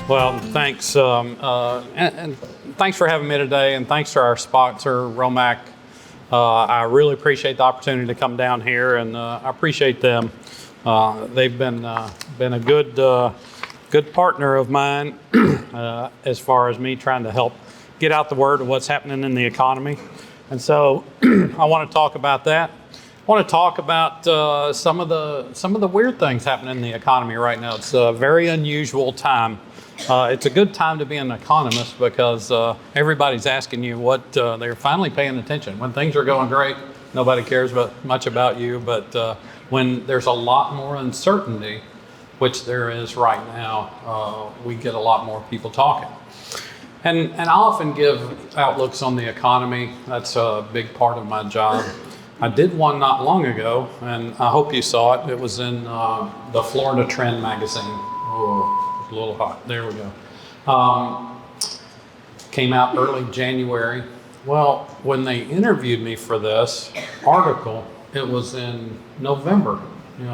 Well, thanks, and thanks for having me today, and thanks to our sponsor, Romac. I really appreciate the opportunity to come down here, and I appreciate them. They've been a good partner of mine as far as me trying to help get out the word of what's happening in the economy. And so I want to talk about that. I want to talk about some of the weird things happening in the economy right now. It's a very unusual time. It's a good time to be an economist because everybody's asking you what they're finally paying attention. When things are going great, nobody cares much about you. But when there's a lot more uncertainty, which there is right now, we get a lot more people talking. And I often give outlooks on the economy. That's a big part of my job. I did one not long ago, and I hope you saw it. It was in the Florida Trend magazine. Oh, a little hot. There we go. Came out early January. Well, when they interviewed me for this article, it was in November,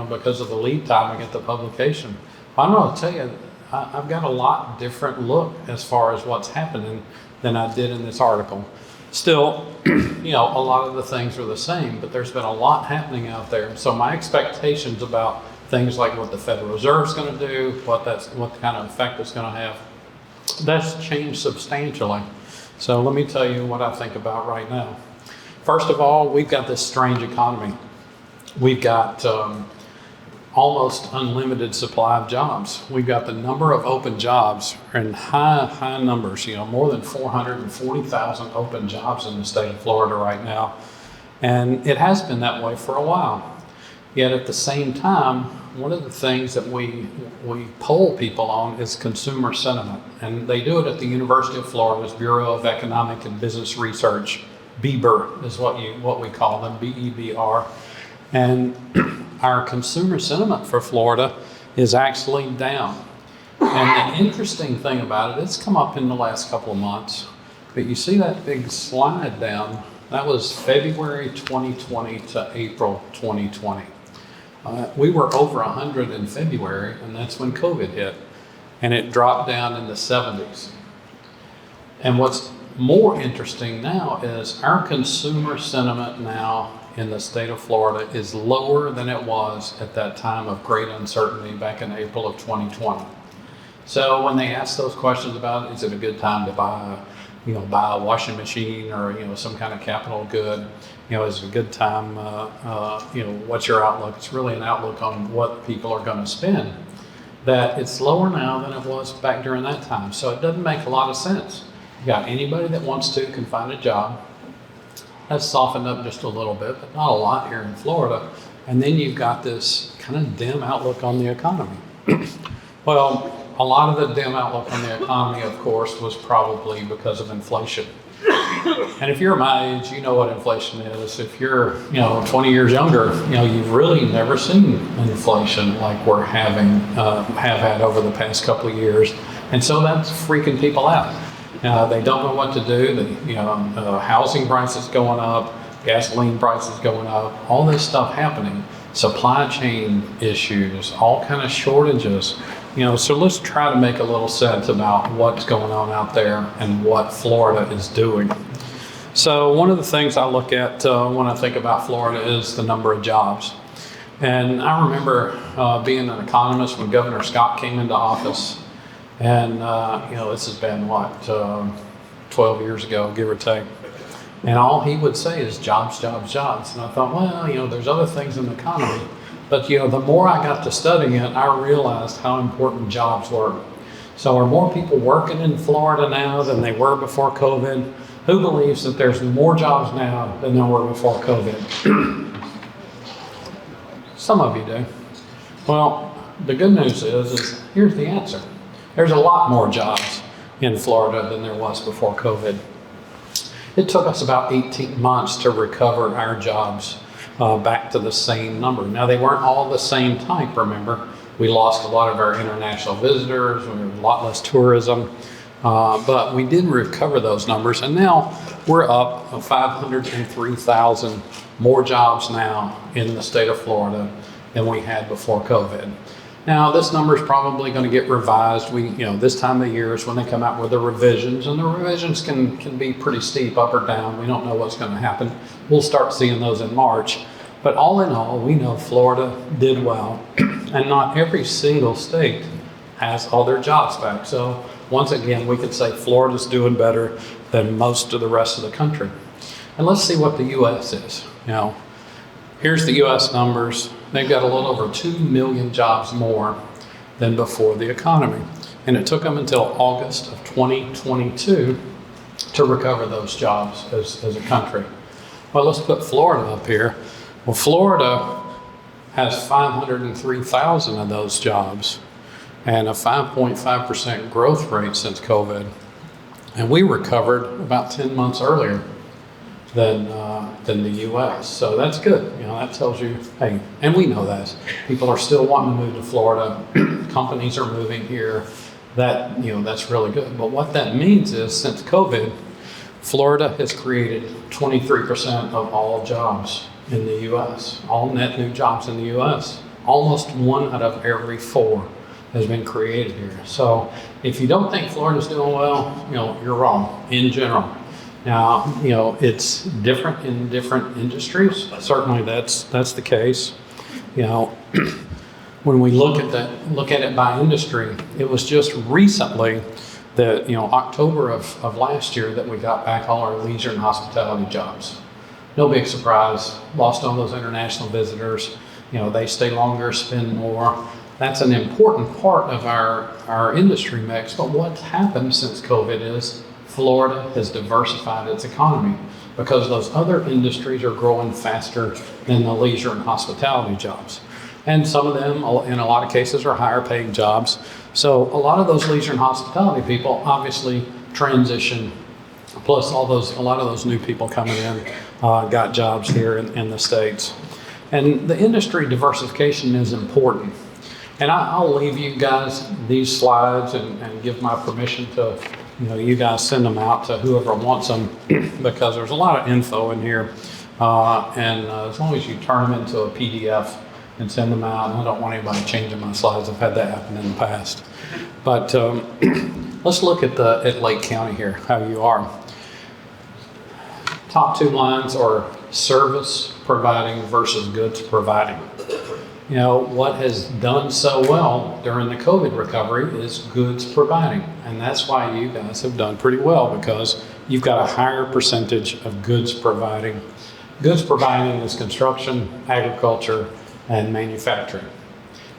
because of the lead time to get the publication. I don't know, I'll tell you, I've got a lot different look as far as what's happening than I did in this article. Still, a lot of the things are the same, but there's been a lot happening out there. So my expectations about things like what the Federal Reserve is going to do, what kind of effect it's going to have, that's changed substantially. So let me tell you what I think about right now. First of all, we've got this strange economy. We've got almost unlimited supply of jobs. We've got the number of open jobs in high numbers, more than 440,000 open jobs in the state of Florida right now. And it has been that way for a while. Yet at the same time, one of the things that we poll people on is consumer sentiment. And they do it at the University of Florida's Bureau of Economic and Business Research. BEBR is what we call them, BEBR. And our consumer sentiment for Florida is actually down. And the interesting thing about it, it's come up in the last couple of months, but you see that big slide down, that was February 2020 to April 2020. We were over 100 in February, and that's when COVID hit, and it dropped down in the 70s. And what's more interesting now is our consumer sentiment now in the state of Florida is lower than it was at that time of great uncertainty back in April of 2020. So when they ask those questions about, is it a good time to buy a washing machine or, some kind of capital good, is it a good time, what's your outlook? It's really an outlook on what people are going to spend. That it's lower now than it was back during that time. So it doesn't make a lot of sense. You got anybody that wants to can find a job. That's softened up just a little bit, but not a lot here in Florida. And then you've got this kind of dim outlook on the economy. Well, a lot of the dim outlook on the economy, of course, was probably because of inflation. And if you're my age, you know what inflation is. If you're, 20 years younger, you've really never seen inflation like we're have had over the past couple of years. And so that's freaking people out. They don't know what to do. Housing prices going up, gasoline prices going up, all this stuff happening, supply chain issues, all kind of shortages. So let's try to make a little sense about what's going on out there and what Florida is doing. So one of the things I look at when I think about Florida is the number of jobs. And I remember being an economist when Governor Scott came into office. And, this has been 12 years ago, give or take. And all he would say is jobs, jobs, jobs. And I thought, well, there's other things in the economy. But, the more I got to studying it, I realized how important jobs were. So are more people working in Florida now than they were before COVID? Who believes that there's more jobs now than there were before COVID? Some of you do. Well, the good news is here's the answer. There's a lot more jobs in Florida than there was before COVID. It took us about 18 months to recover our jobs back to the same number. Now, they weren't all the same type, remember. We lost a lot of our international visitors, we had a lot less tourism. But we did recover those numbers, and now we're up 503,000 more jobs now in the state of Florida than we had before COVID. Now, this number is probably going to get revised. This time of year is when they come out with the revisions, and the revisions can be pretty steep up or down. We don't know what's going to happen. We'll start seeing those in March. But all in all, we know Florida did well, and not every single state has all their jobs back. So once again, we could say Florida's doing better than most of the rest of the country. And let's see what the U.S. is. Here's the U.S. numbers. They've got a little over 2 million jobs more than before the economy. And it took them until August of 2022 to recover those jobs as a country. Well, let's put Florida up here. Well, Florida has 503,000 of those jobs and a 5.5% growth rate since COVID. And we recovered about 10 months earlier than the U.S. So that's good. That tells you, hey, and we know that. People are still wanting to move to Florida. Companies are moving here. That's really good. But what that means is since COVID, Florida has created 23% of all jobs in the U.S., all net new jobs in the U.S. Almost 1 out of every 4 has been created here. So if you don't think Florida's doing well, you're wrong in general. Now, it's different in different industries. Certainly that's the case. When we look at it by industry, it was just recently that, October of last year that we got back all our leisure and hospitality jobs. No big surprise, lost all those international visitors. They stay longer, spend more. That's an important part of our industry mix. But what's happened since COVID is Florida has diversified its economy because those other industries are growing faster than the leisure and hospitality jobs. And some of them, in a lot of cases, are higher paying jobs. So a lot of those leisure and hospitality people obviously transition. Plus a lot of those new people coming in got jobs here in the States. And the industry diversification is important. And I'll leave you guys these slides and give my permission to, you guys send them out to whoever wants them because there's a lot of info in here. And as long as you turn them into a PDF and send them out, and I don't want anybody changing my slides. I've had that happen in the past. But let's look at Lake County here, how you are. Top 2 lines are service providing versus goods providing. What has done so well during the COVID recovery is goods providing. And that's why you guys have done pretty well because you've got a higher percentage of goods providing. Goods providing is construction, agriculture, and manufacturing.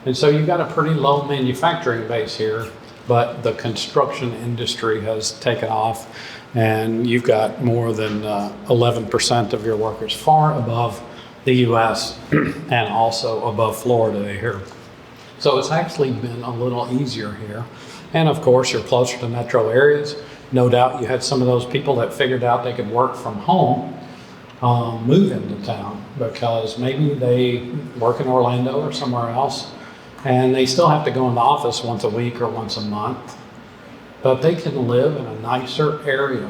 And so you've got a pretty low manufacturing base here, but the construction industry has taken off and you've got more than 11% of your workers, far above the U.S. and also above Florida here. So it's actually been a little easier here. And of course, you're closer to metro areas. No doubt you had some of those people that figured out they could work from home move into town because maybe they work in Orlando or somewhere else and they still have to go in the office once a week or once a month, but they can live in a nicer area.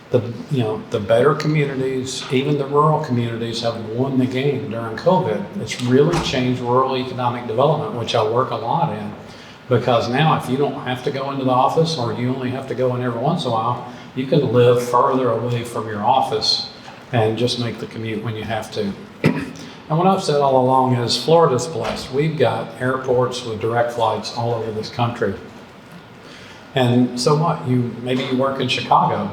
The better communities, even the rural communities, have won the game during COVID. It's really changed rural economic development, which I work a lot in, because now if you don't have to go into the office or you only have to go in every once in a while, you can live further away from your office and just make the commute when you have to. And what I've said all along is Florida's blessed. We've got airports with direct flights all over this country. And so what? Maybe you work in Chicago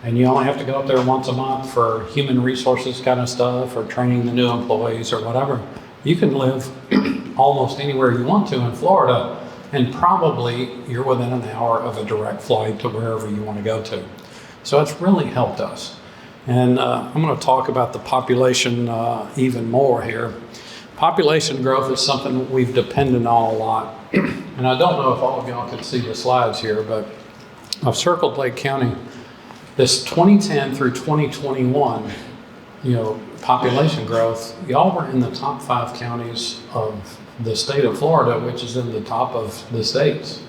and you only have to go up there once a month for human resources kind of stuff or training the new employees or whatever. You can live almost anywhere you want to in Florida, and probably you're within an hour of a direct flight to wherever you want to go to. So it's really helped us. And I'm going to talk about the population even more here. Population growth is something we've depended on a lot. And I don't know if all of y'all can see the slides here, but I've circled Lake County. This 2010 through 2021, population growth, y'all were in the top 5 counties of the state of Florida, which is in the top of the states.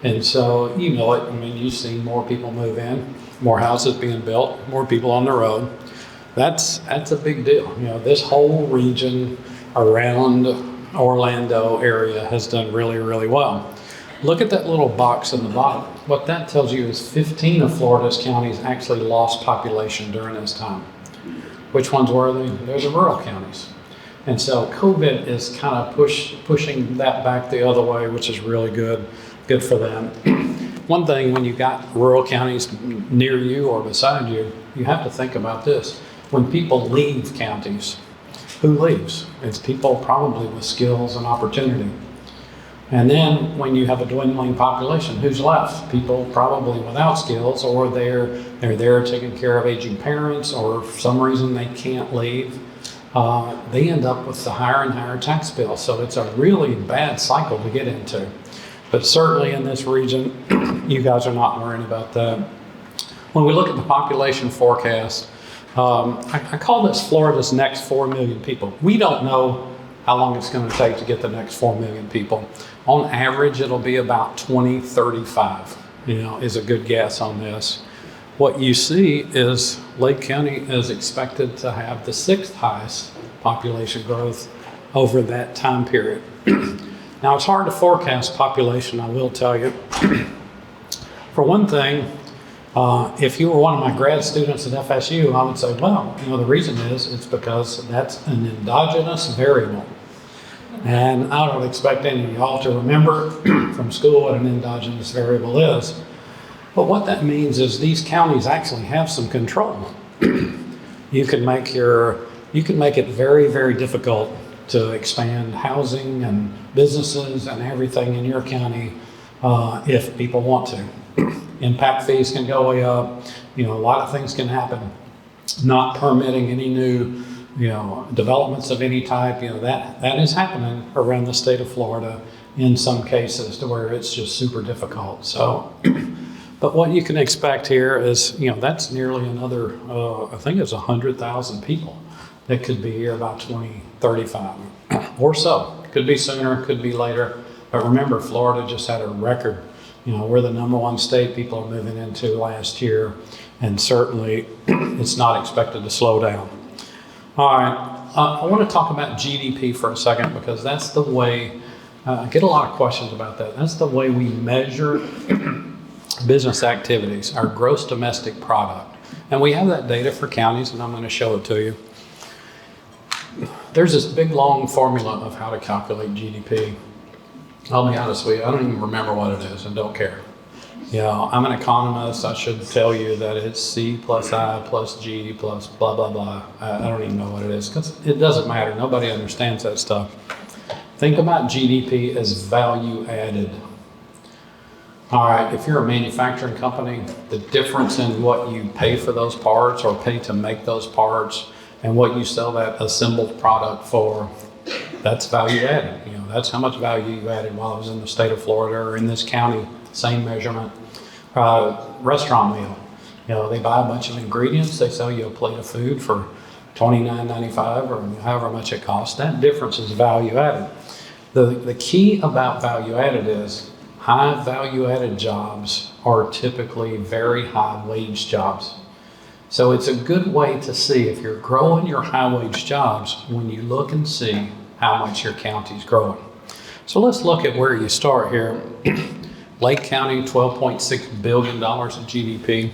And so, you know it, I mean, you see more people move in, more houses being built, more people on the road. That's a big deal. You know, this whole region around Orlando area has done really, really well. Look at that little box in the bottom. What that tells you is 15 of Florida's counties actually lost population during this time. Which ones were they? They're the rural counties. And so COVID is kind of pushing that back the other way, which is really good for them. One thing, when you got rural counties near you or beside you, you have to think about this. When people leave counties, who leaves? It's people probably with skills and opportunity. And then when you have a dwindling population, who's left? People probably without skills, or they're there taking care of aging parents, or for some reason they can't leave. They end up with the higher and higher tax bill. So it's a really bad cycle to get into. But certainly in this region, you guys are not worrying about that. When we look at the population forecast, I call this Florida's next 4 million people. We don't know how long it's going to take to get the next 4 million people. On average, it'll be about 2035, is a good guess on this. What you see is Lake County is expected to have the 6th highest population growth over that time period. Now, it's hard to forecast population, I will tell you. For one thing, if you were one of my grad students at FSU, I would say, well, the reason is it's because that's an endogenous variable. And I don't expect any of y'all to remember from school what an endogenous variable is. But what that means is these counties actually have some control. You can make it very, very difficult to expand housing and businesses and everything in your county if people want to. Impact fees can go way up. A lot of things can happen. Not permitting any new, developments of any type. That is happening around the state of Florida in some cases to where it's just super difficult. So, but what you can expect here is, that's nearly another, I think it's 100,000 people that could be here about 2035 or so. Could be sooner, could be later. But remember, Florida just had a record. We're the #1 state people are moving into last year, and certainly it's not expected to slow down. All right, I want to talk about GDP for a second because that's the way, I get a lot of questions about that. That's the way we measure business activities, our gross domestic product. And we have that data for counties, and I'm going to show it to you. There's this big long formula of how to calculate GDP. I'll be honest with you, I don't even remember what it is and don't care. I'm an economist. I should tell you that it's C plus I plus G plus blah, blah, blah. I don't even know what it is because it doesn't matter. Nobody understands that stuff. Think about GDP as value added. All right, if you're a manufacturing company, the difference in what you pay for those parts or pay to make those parts and what you sell that assembled product for, that's value added. That's how much value you added while I was in the state of Florida or in this county, same measurement. Restaurant meal, they buy a bunch of ingredients, they sell you a plate of food for $29.95 or however much it costs. That difference is value added. The key about value added is high value added jobs are typically very high wage jobs. So it's a good way to see if you're growing your high wage jobs when you look and see how much your county's growing. So let's look at where you start here. Lake County, $12.6 billion in GDP.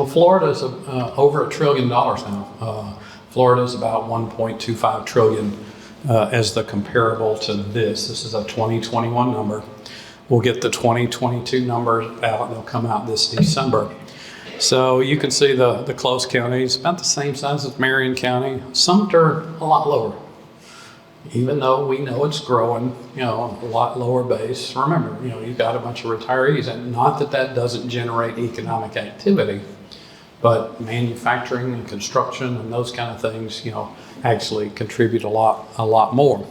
Florida's over $1 trillion now. Florida's about 1.25 trillion as the comparable to this. This is a 2021 number. We'll get the 2022 numbers out. They'll come out this December. So you can see the close counties, about the same size as Marion County. Sumter, a lot lower. Even though we know it's growing, a lot lower base. Remember, you've got a bunch of retirees, and not that doesn't generate economic activity, but manufacturing and construction and those kind of things, actually contribute a lot more.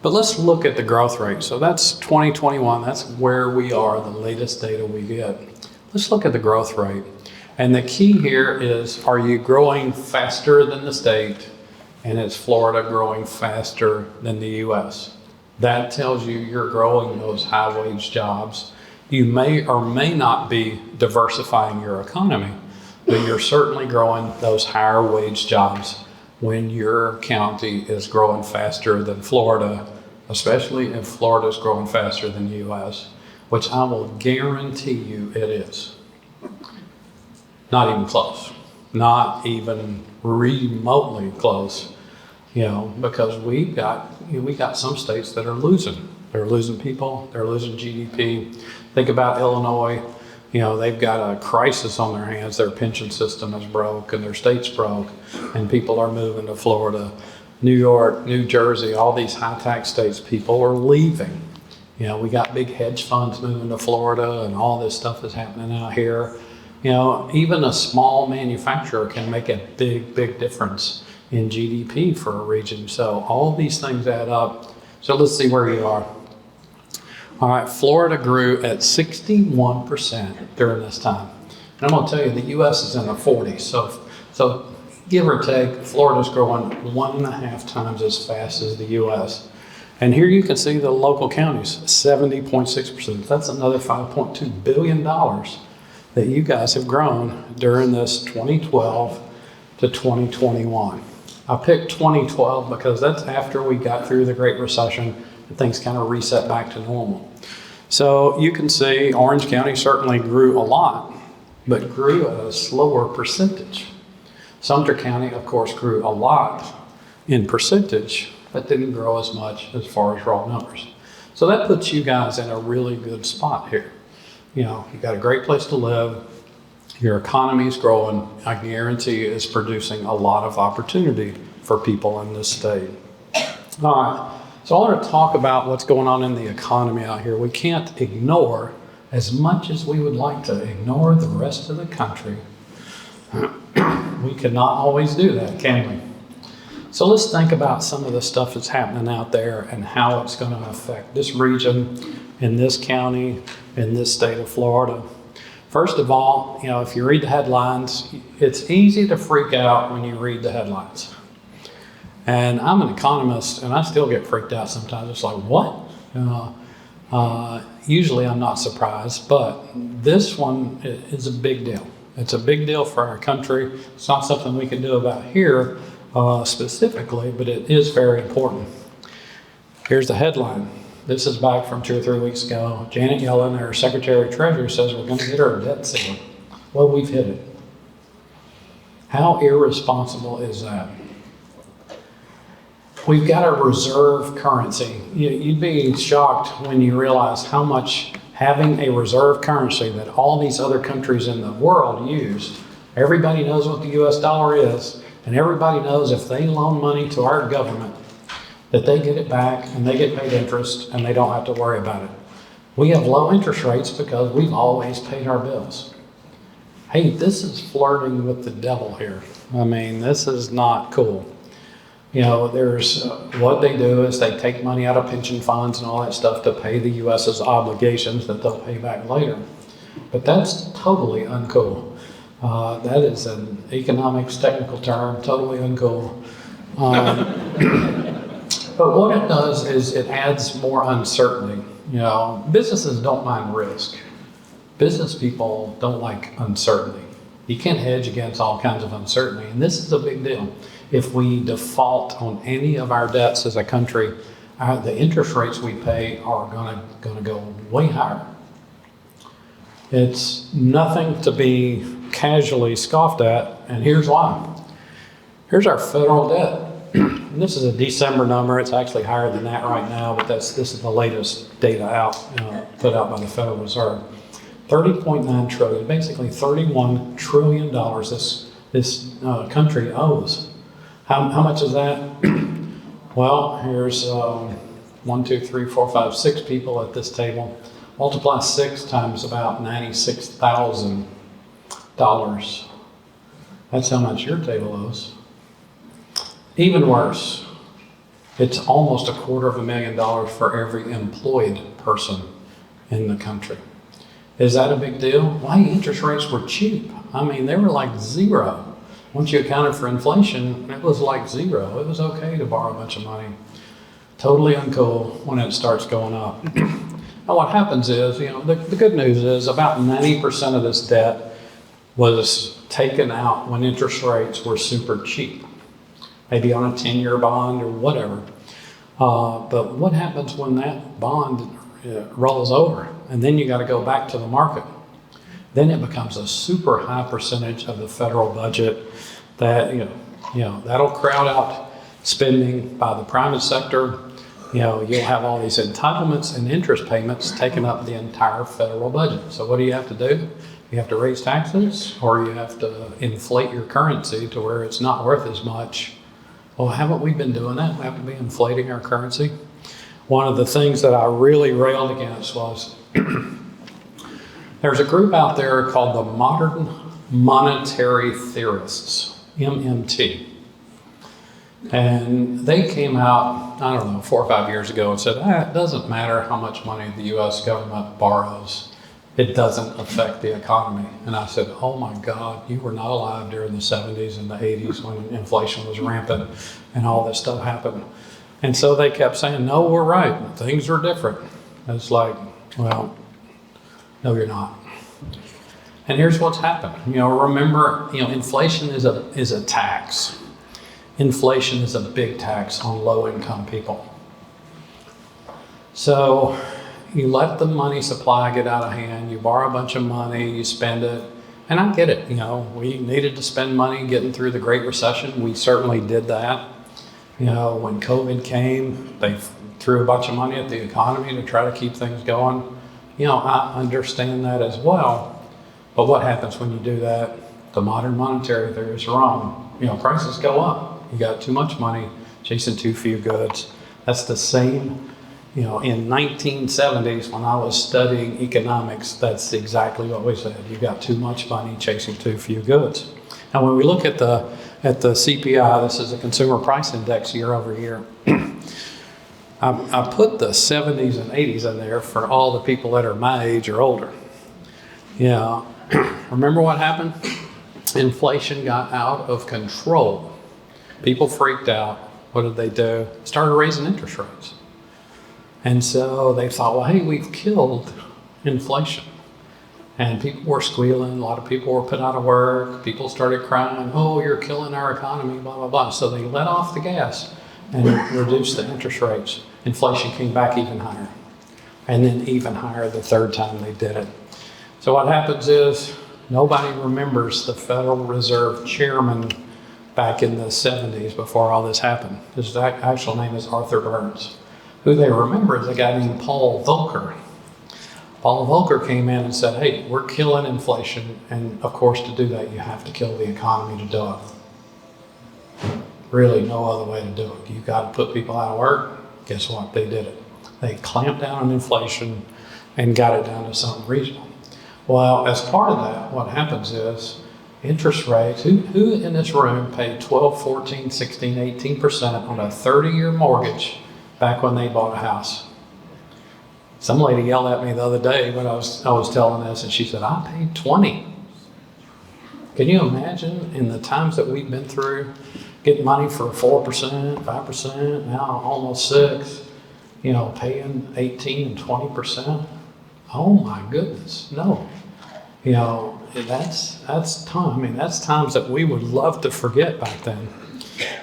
But let's look at the growth rate. So that's 2021. That's where we are, the latest data we get. Let's look at the growth rate. And the key here is, are you growing faster than the state? And is Florida growing faster than the U.S.? That tells you you're growing those high wage jobs You may or may not be diversifying your economy, but you're certainly growing those higher wage jobs when your county is growing faster than Florida, especially if Florida is growing faster than the U.S., which I will guarantee you it is. Not even close. Not even remotely close. Because we got some states that are losing. They're losing people. They're losing GDP. Think about Illinois. They've got a crisis on their hands. Their pension system is broke and their state's broke, and people are moving to Florida, New York, New Jersey, all these high tax states. People are leaving. We got big hedge funds moving to Florida, and all this stuff is happening out here. Even a small manufacturer can make a big, big difference in GDP for a region. So all these things add up. So let's see where you are. All right, Florida grew at 61% during this time. And I'm going to tell you, the U.S. is in the 40s. So give or take, Florida's growing 1.5 times as fast as the U.S. And here you can see the local counties, 70.6%. That's another $5.2 billion that you guys have grown during this 2012 to 2021. I picked 2012 because that's after we got through the Great Recession and things kind of reset back to normal. So you can see Orange County certainly grew a lot, but grew at a slower percentage. Sumter County, of course, grew a lot in percentage, but didn't grow as much as far as raw numbers. So that puts you guys in a really good spot here. You got a great place to live. Your economy is growing. I guarantee you it's producing a lot of opportunity for people in this state. All right. So I want to talk about what's going on in the economy out here. We can't ignore, as much as we would like to ignore the rest of the country. We cannot always do that, can we? So let's think about some of the stuff that's happening out there and how it's going to affect this region, in this county, in this state of Florida. First of all, if you read the headlines, it's easy to freak out when you read the headlines. And I'm an economist, and I still get freaked out sometimes. It's like, what? Usually I'm not surprised, but this one is a big deal. It's a big deal for our country. It's not something we can do about here specifically, but it is very important. Here's the headline. This is back from 2 or 3 weeks ago. Janet Yellen, our Secretary of Treasury, says we're going to hit our debt ceiling. Well, we've hit it. How irresponsible is that? We've got a reserve currency. You'd be shocked when you realize how much having a reserve currency that all these other countries in the world use. Everybody knows what the US dollar is, and everybody knows if they loan money to our government, that they get it back and they get paid interest and they don't have to worry about it. We have low interest rates because we've always paid our bills. Hey, this is flirting with the devil here. I mean, this is not cool. There's what they do is they take money out of pension funds and all that stuff to pay the US's obligations that they'll pay back later. But that's totally uncool. That is an economics technical term, totally uncool. But what it does is it adds more uncertainty. Businesses don't mind risk. Business people don't like uncertainty. You can't hedge against all kinds of uncertainty, and this is a big deal. If we default on any of our debts as a country, the interest rates we pay are going to go way higher. It's nothing to be casually scoffed at, and here's why. Here's our federal debt. And this is a December number. It's actually higher than that right now, but this is the latest data put out by the Federal Reserve. 30.9 trillion, basically $31 trillion this country owes. How much is that? Well, here's 1, 2, 3, 4, 5, 6 people at this table. Multiply 6 times about $96,000. That's how much your table owes. Even worse, it's almost $250,000 for every employed person in the country. Is that a big deal? Why interest rates were cheap? I mean, they were like zero. Once you accounted for inflation, it was like zero. It was okay to borrow a bunch of money. Totally uncool when it starts going up. And what happens is, the good news is about 90% of this debt was taken out when interest rates were super cheap, maybe on a 10-year bond or whatever. But what happens when that bond rolls over and then you got to go back to the market? Then it becomes a super high percentage of the federal budget that, that'll crowd out spending by the private sector. You'll have all these entitlements and interest payments taking up the entire federal budget. So what do you have to do? You have to raise taxes, or you have to inflate your currency to where it's not worth as much. Well, haven't we been doing that? We have to be inflating our currency. One of the things that I really railed against was there's a group out there called the Modern Monetary Theorists, MMT. And they came out, 4 or 5 years ago and said, it doesn't matter how much money the U.S. government borrows. It doesn't affect the economy. And I said, oh my God, you were not alive during the 70s and the 80s when inflation was rampant and all this stuff happened. And so they kept saying, no, we're right. Things are different. And it's like, well, no, you're not. And here's what's happened. Remember, inflation is a tax. Inflation is a big tax on low-income people. So you let the money supply get out of hand, you borrow a bunch of money, you spend it, and I get it. We needed to spend money getting through the Great Recession. We certainly did that. When COVID came, they threw a bunch of money at the economy to try to keep things going. I understand that as well. But what happens when you do that? The modern monetary theory is wrong. Prices go up. You got too much money chasing too few goods. That's the same, in 1970s when I was studying economics, that's exactly what we said. You got too much money chasing too few goods. And when we look at the CPI, this is a consumer price index year over year. I put the 70s and 80s in there for all the people that are my age or older. Remember what happened? Inflation got out of control. People freaked out. What did they do? Started raising interest rates. And so they thought, well, hey, we've killed inflation. And people were squealing. A lot of people were put out of work. People started crying, oh, you're killing our economy, blah, blah, blah. So they let off the gas and reduced the interest rates. Inflation came back even higher. And then even higher the third time they did it. So what happens is nobody remembers the Federal Reserve chairman back in the 70s before all this happened. His actual name is Arthur Burns. Who they remember is a guy named Paul Volcker. Paul Volcker came in and said, hey, we're killing inflation. And of course, to do that, you have to kill the economy to do it. Really no other way to do it. You've got to put people out of work. Guess what? They did it. They clamped down on inflation and got it down to something reasonable. Well, as part of that, what happens is interest rates, who in this room paid 12, 14, 16, 18% on a 30-year mortgage back when they bought a house? Some lady yelled at me the other day when I was telling this, and she said, I paid 20. Can you imagine in the times that we've been through, getting money for 4%, 5%, now almost 6%, paying 18 and 20%? Oh my goodness, no. That's time. That's times that we would love to forget back then.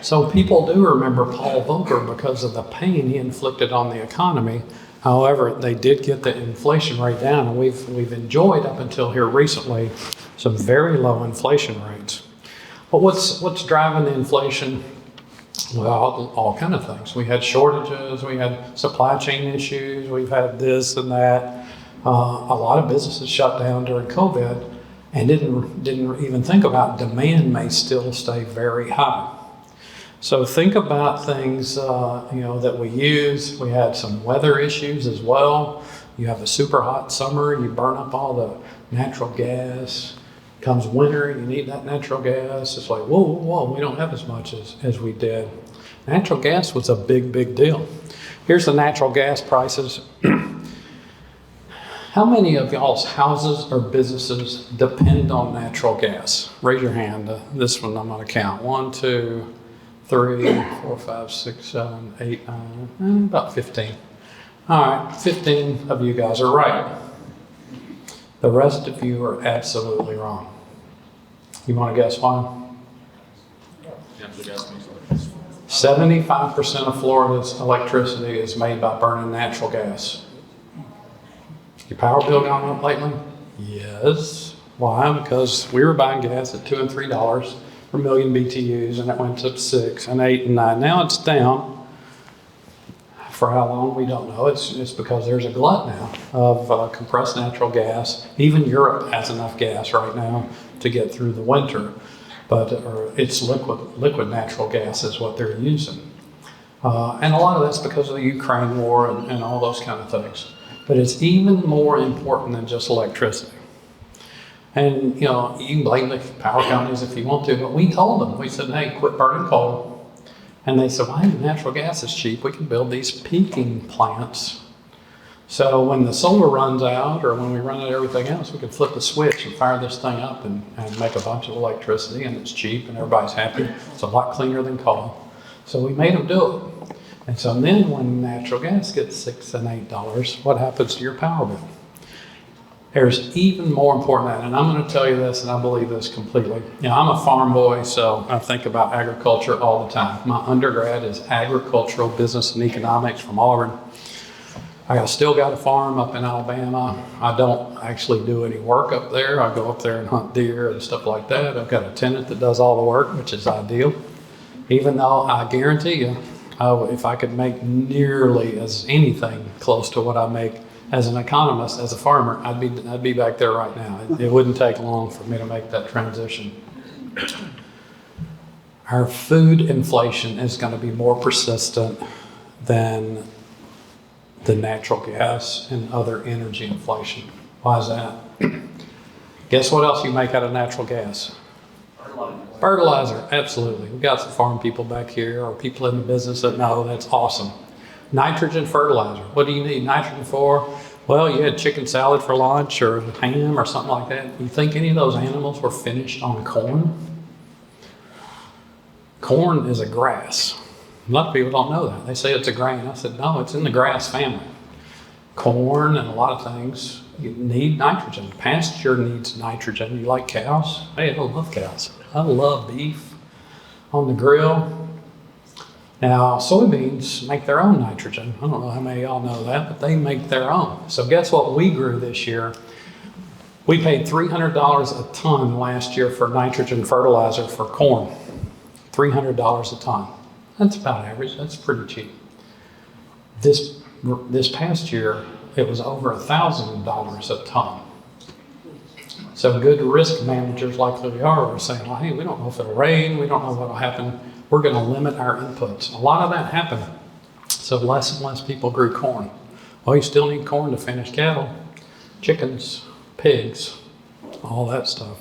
So people do remember Paul Volcker because of the pain he inflicted on the economy. However, they did get the inflation rate down, and we've enjoyed up until here recently some very low inflation rates. But what's driving the inflation? Well, all kind of things. We had shortages, we had supply chain issues, we've had this and that. A lot of businesses shut down during COVID and didn't even think about demand may still stay very high. So think about things that we use. We had some weather issues as well. You have a super hot summer, you burn up all the natural gas. Comes winter, you need that natural gas. It's like, whoa, we don't have as much as we did. Natural gas was a big deal. Here's the natural gas prices. How many of y'all's houses or businesses depend on natural gas? Raise your hand. This one I'm going to count. 1, 2, 3, 4, 5, 6, 7, 8, 9, about 15. All right, 15 of you guys are right. The rest of you are absolutely wrong. You want to guess why? 75% of Florida's electricity is made by burning natural gas. Your power bill gone up lately? Yes. Why? Because we were buying gas at $2 and $3 per million BTUs, and it went up 6 and 8 and 9. Now it's down. For how long, we don't know. It's because there's a glut now of compressed natural gas. Even Europe has enough gas right now to get through the winter, but it's liquid natural gas is what they're using. And a lot of that's because of the Ukraine war and all those kind of things. But it's even more important than just electricity. And you can blame the power companies if you want to, but we told them, we said, hey, quit burning coal. And they said, well, hey, natural gas is cheap. We can build these peaking plants. So when the solar runs out or when we run out of everything else, we can flip the switch and fire this thing up and make a bunch of electricity, and it's cheap and everybody's happy. It's a lot cleaner than coal. So we made them do it. And so then when natural gas gets $6 and $8, what happens to your power bill? There's even more important than that, and I'm going to tell you this, and I believe this completely. I'm a farm boy, so I think about agriculture all the time. My undergrad is agricultural business and economics from Auburn. I still got a farm up in Alabama. I don't actually do any work up there. I go up there and hunt deer and stuff like that. I've got a tenant that does all the work, which is ideal. Even though I guarantee you, if I could make nearly as anything close to what I make as an economist, as a farmer, I'd be back there right now. It wouldn't take long for me to make that transition. Our food inflation is going to be more persistent than the natural gas and other energy inflation. Why is that? Guess what else you make out of natural gas? Fertilizer, absolutely. We've got some farm people back here or people in the business that know that's awesome. Nitrogen fertilizer. What do you need nitrogen for? Well, you had chicken salad for lunch or ham or something like that. You think any of those animals were finished on corn? Corn is a grass. A lot of people don't know that. They say it's a grain. I said, no, it's in the grass family. Corn and a lot of things, you need nitrogen. Pasture needs nitrogen. You like cows? Hey, I love cows. I love beef on the grill. Now, soybeans make their own nitrogen. I don't know how many of y'all know that, but they make their own. So guess what we grew this year? We paid $300 a ton last year for nitrogen fertilizer for corn. $300 a ton. That's about average. That's pretty cheap. This past year, it was over $1,000 a ton. So good risk managers like we are saying, well, hey, we don't know if it'll rain. We don't know what will happen. We're going to limit our inputs. A lot of that happened. So less and less people grew corn. Well, you still need corn to finish cattle, chickens, pigs, all that stuff.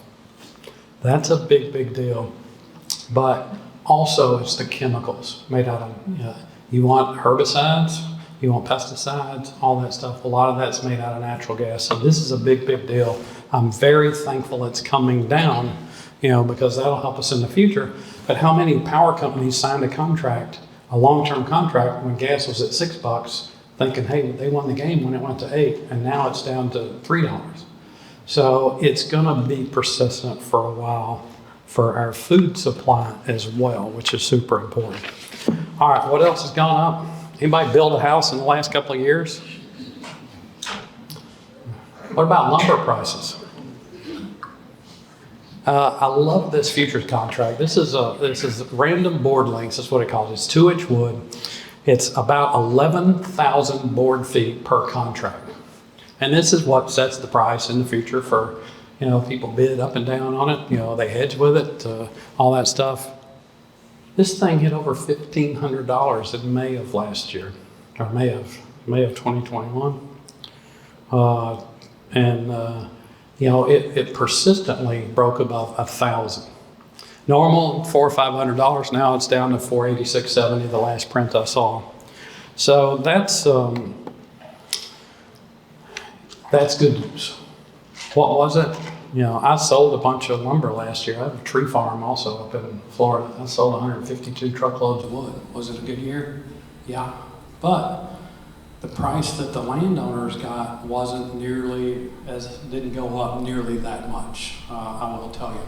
That's a big, big deal. But also it's the chemicals made out of, you want herbicides, you want pesticides, all that stuff. A lot of that's made out of natural gas. So this is a big, big deal. I'm very thankful it's coming down, because that'll help us in the future. But how many power companies signed a contract, a long-term contract, when gas was at $6, thinking, hey, they won the game when it went to $8, and now it's down to $3. So it's going to be persistent for a while for our food supply as well, which is super important. All right, what else has gone up? Anybody build a house in the last couple of years? What about lumber prices? I love this futures contract. This is random board lengths. That's what it calls. It's 2-inch wood. It's about 11,000 board feet per contract. And this is what sets the price in the future for, people bid up and down on it. They hedge with it, all that stuff. This thing hit over $1,500 in May of last year, or May of 2021. It persistently broke above $1,000. Normal $400 or $500. Now it's down to $486.70. The last print I saw. So that's good news. What was it? I sold a bunch of lumber last year. I have a tree farm also up in Florida. I sold 152 truckloads of wood. Was it a good year? Yeah. But the price that the landowners got didn't go up nearly that much, I will tell you.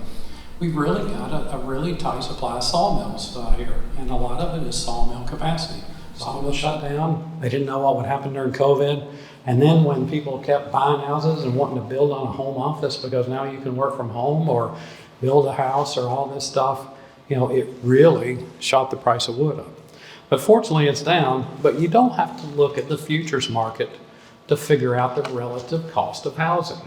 We've really got a really tight supply of sawmills here, and a lot of it is sawmill capacity. Sawmills shut down. They didn't know what would happen during COVID. And then when people kept buying houses and wanting to build on a home office because now you can work from home or build a house or all this stuff, it really shot the price of wood up. But fortunately it's down, but you don't have to look at the futures market to figure out the relative cost of housing,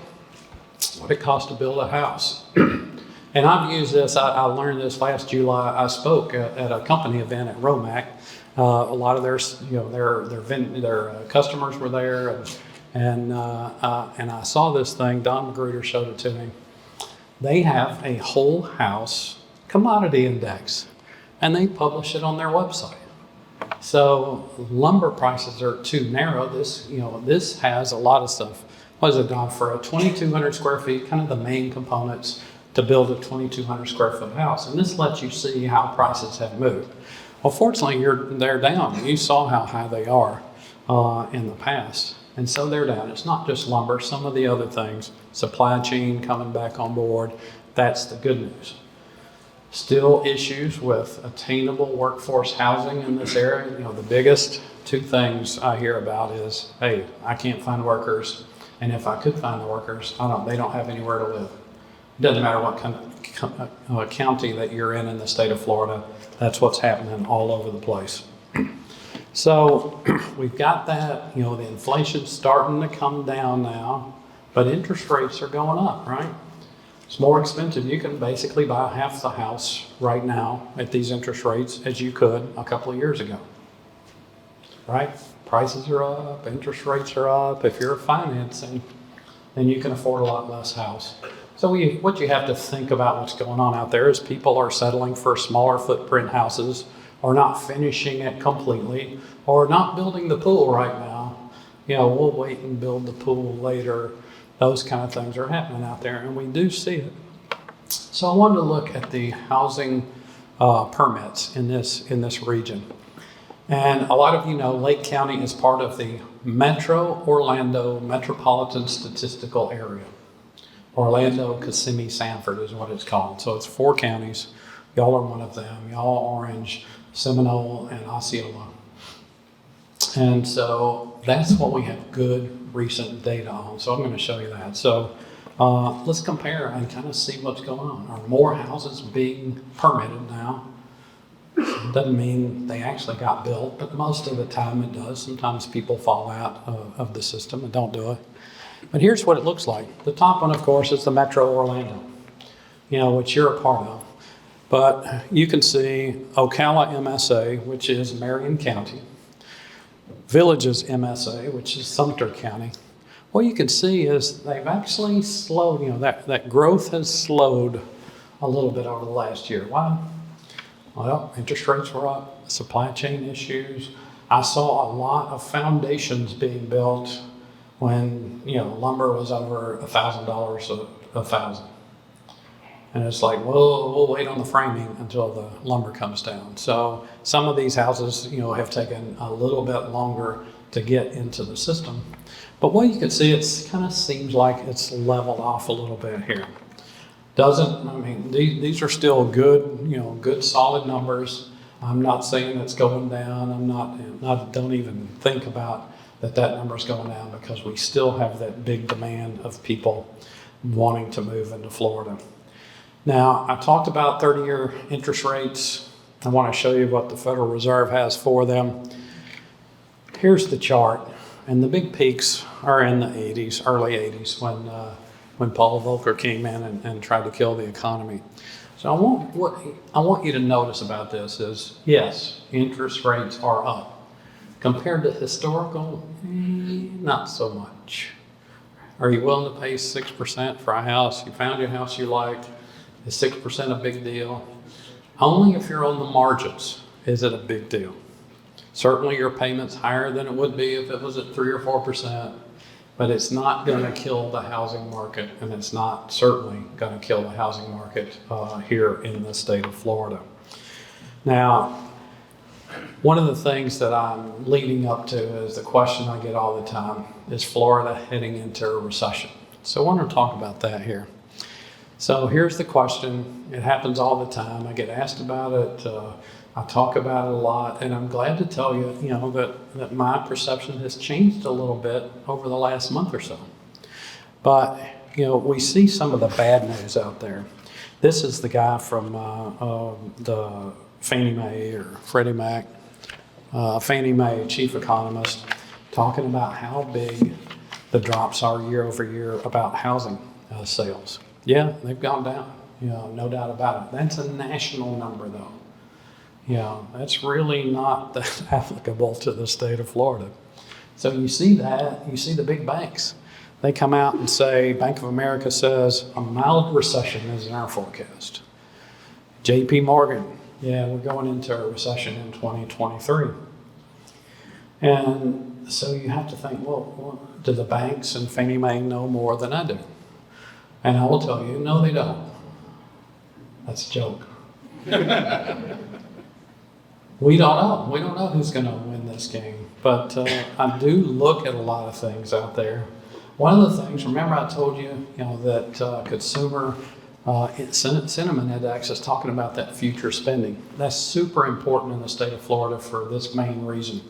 what it costs to build a house. And I've used this, I learned this last July. I spoke at a company event at Romac. A lot of their customers were there, and I saw this thing. Don Magruder showed it to me. They have a whole house commodity index, and they publish it on their website. So lumber prices are too narrow. This has a lot of stuff. What is it, Don? For a 2,200 square feet, kind of the main components to build a 2,200 square foot house, and this lets you see how prices have moved. Well, fortunately, they're down. You saw how high they are in the past. And so they're down. It's not just lumber, some of the other things, supply chain coming back on board. That's the good news. Still issues with attainable workforce housing in this area. The biggest two things I hear about is, hey, I can't find workers. And if I could find the workers, they don't have anywhere to live. It doesn't matter what kind of county that you're in the state of Florida. That's what's happening all over the place. So we've got that, the inflation's starting to come down now, but interest rates are going up, right? It's more expensive. You can basically buy half the house right now at these interest rates as you could a couple of years ago, right? Prices are up, interest rates are up. If you're financing, then you can afford a lot less house. So what you have to think about what's going on out there is people are settling for smaller footprint houses, or not finishing it completely, or not building the pool right now. We'll wait and build the pool later. Those kind of things are happening out there, and we do see it. So I wanted to look at the housing permits in this region. And a lot of you know Lake County is part of the Metro Orlando Metropolitan Statistical Area. Orlando, Kissimmee, Sanford is what it's called. So it's 4 counties. Y'all are one of them. Y'all Orange, Seminole, and Osceola. And so that's what we have good recent data on. So I'm going to show you that. So let's compare and kind of see what's going on. Are more houses being permitted now? Doesn't mean they actually got built, but most of the time it does. Sometimes people fall out of the system and don't do it. But here's what it looks like. The top one, of course, is the Metro Orlando, which you're a part of. But you can see Ocala MSA, which is Marion County, Villages MSA, which is Sumter County. What you can see is they've actually slowed, that growth has slowed a little bit over the last year. Why? Well, interest rates were up, supply chain issues. I saw a lot of foundations being built when, lumber was over $1,000 a thousand. And it's like, well, we'll wait on the framing until the lumber comes down. So some of these houses, have taken a little bit longer to get into the system. But what you can see, it kind of seems like it's leveled off a little bit here. These are still good, good solid numbers. I'm not saying it's going down. Don't even think about that number's going down, because we still have that big demand of people wanting to move into Florida. Now, I talked about 30-year interest rates. I want to show you what the Federal Reserve has for them. Here's the chart, and the big peaks are in the 80s, early 80s, when Paul Volcker came in and tried to kill the economy. So what I want you to notice about this is, yes, interest rates are up. Compared to historical, not so much. Are you willing to pay 6% for a house? You found your house you like. Is 6% a big deal? Only if you're on the margins is it a big deal. Certainly your payment's higher than it would be if it was at 3 or 4%, but it's not going to kill the housing market, and it's not certainly going to kill the housing market here in the state of Florida. Now, One of the things that I'm leading up to is the question I get all the time, is Florida heading into a recession? So I want to talk about that here. So here's the question. It happens all the time. I get asked about it. I talk about it a lot, and I'm glad to tell you, that my perception has changed a little bit over the last month or so. But, we see some of the bad news out there. This is the guy from the Fannie Mae or Freddie Mac, Fannie Mae chief economist, talking about how big the drops are year over year about housing sales. Yeah, they've gone down, no doubt about it. That's a national number, though. That's really not that applicable to the state of Florida. So you see that, you see the big banks. They come out and say, Bank of America says a mild recession is in our forecast. JP Morgan, yeah, we're going into a recession in 2023. And so you have to think, well, do the banks and Fannie Mae know more than I do? And I will tell you, no, they don't. That's a joke. We don't know. We don't know who's going to win this game. But I do look at a lot of things out there. One of the things, remember I told you, that consumer sentiment index is talking about that future spending. That's super important in the state of Florida for this main reason.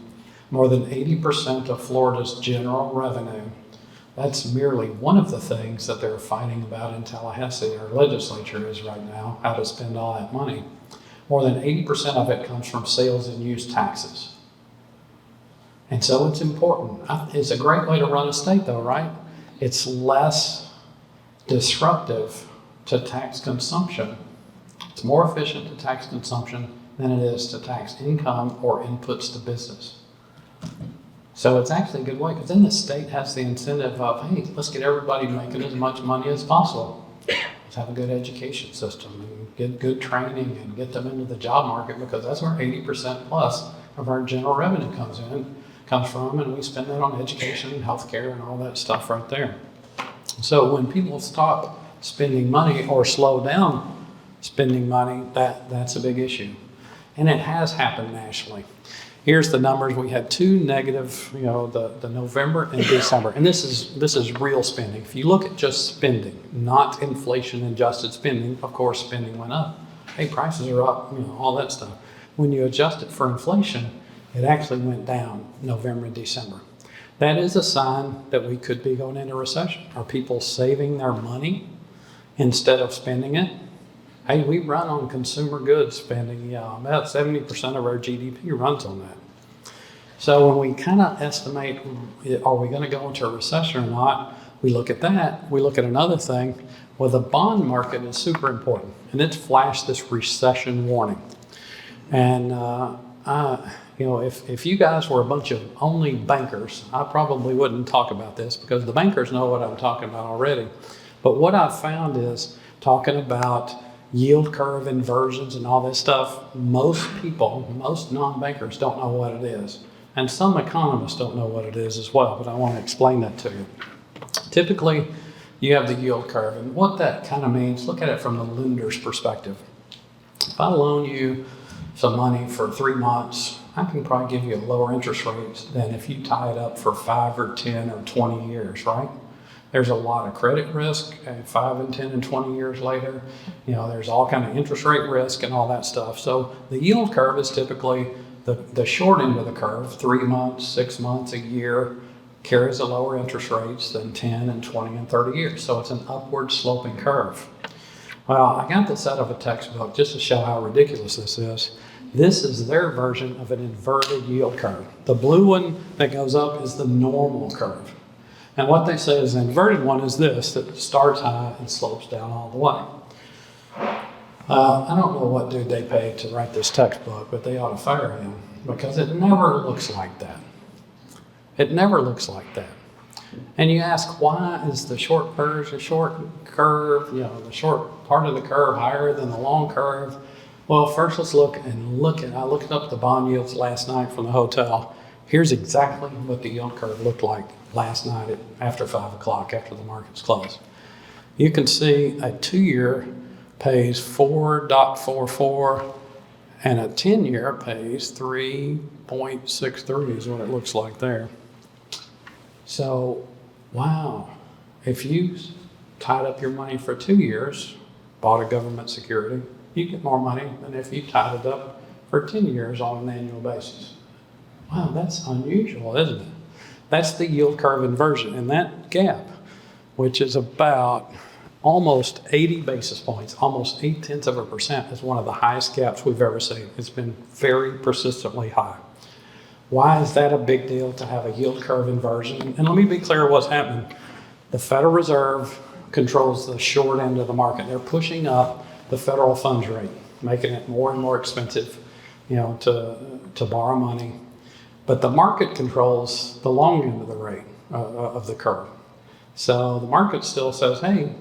More than 80% of Florida's general revenue, that's merely one of the things that they're fighting about in Tallahassee. Our legislature is right now, how to spend all that money. More than 80% of it comes from sales and use taxes. And so it's important. It's a great way to run a state though, right? It's less disruptive to tax consumption. It's more efficient to tax consumption than it is to tax income or inputs to business. So it's actually a good way, because then the state has the incentive of, hey, let's get everybody making as much money as possible. Let's have a good education system and get good training and get them into the job market, because that's where 80% plus of our general revenue comes from, and we spend that on education and healthcare and all that stuff right there. So when people stop spending money or slow down spending money, that's a big issue. And it has happened nationally. Here's the numbers. We had two negative, the November and December. And this is real spending. If you look at just spending, not inflation adjusted spending, of course spending went up. Hey, prices are up, all that stuff. When you adjust it for inflation, it actually went down November and December. That is a sign that we could be going into recession. Are people saving their money instead of spending it? Hey, we run on consumer goods spending. About 70% of our GDP runs on that. So when we kind of estimate, are we going to go into a recession or not, we look at that. We look at another thing. Well, the bond market is super important, and it's flashed this recession warning. And if you guys were a bunch of only bankers, I probably wouldn't talk about this, because the bankers know what I'm talking about already. But what I've found is talking about yield curve inversions and all this stuff, most people, most non-bankers don't know what it is. And some economists don't know what it is as well, but I want to explain that to you. Typically, you have the yield curve, and what that kind of means, look at it from the lender's perspective. If I loan you some money for 3 months, I can probably give you a lower interest rate than if you tie it up for 5 or 10 or 20 years, right? There's a lot of credit risk, 5 and 10 and 20 years later. There's all kind of interest rate risk and all that stuff. So the yield curve is typically the short end of the curve, 3 months, 6 months, a year, carries a lower interest rates than 10 and 20 and 30 years. So it's an upward sloping curve. Well, I got this out of a textbook just to show how ridiculous this is. This is their version of an inverted yield curve. The blue one that goes up is the normal curve. And what they say is an inverted one is this, that starts high and slopes down all the way. I don't know what dude they paid to write this textbook, but they ought to fire him, because it never looks like that. It never looks like that. And you ask, why is the short curve, the short part of the curve higher than the long curve? Well, first let's look at, I looked up the bond yields last night from the hotel. Here's exactly what the yield curve looked like last night after 5 o'clock, after the markets closed. You can see a 2-year pays 4.44, And a 10-year pays 3.63 is what it looks like there. So, wow, if you tied up your money for 2 years, bought a government security, you get more money than if you tied it up for 10 years on an annual basis. Wow, that's unusual, isn't it? That's the yield curve inversion. And that gap, which is about almost 80 basis points, almost 0.8%, is one of the highest gaps we've ever seen. It's been very persistently high. Why is that a big deal to have a yield curve inversion? And let me be clear what's happening. The Federal Reserve controls the short end of the market. They're pushing up the federal funds rate, making it more and more expensive, to borrow money. But the market controls the long end of the rate, of the curve. So the market still says, hey,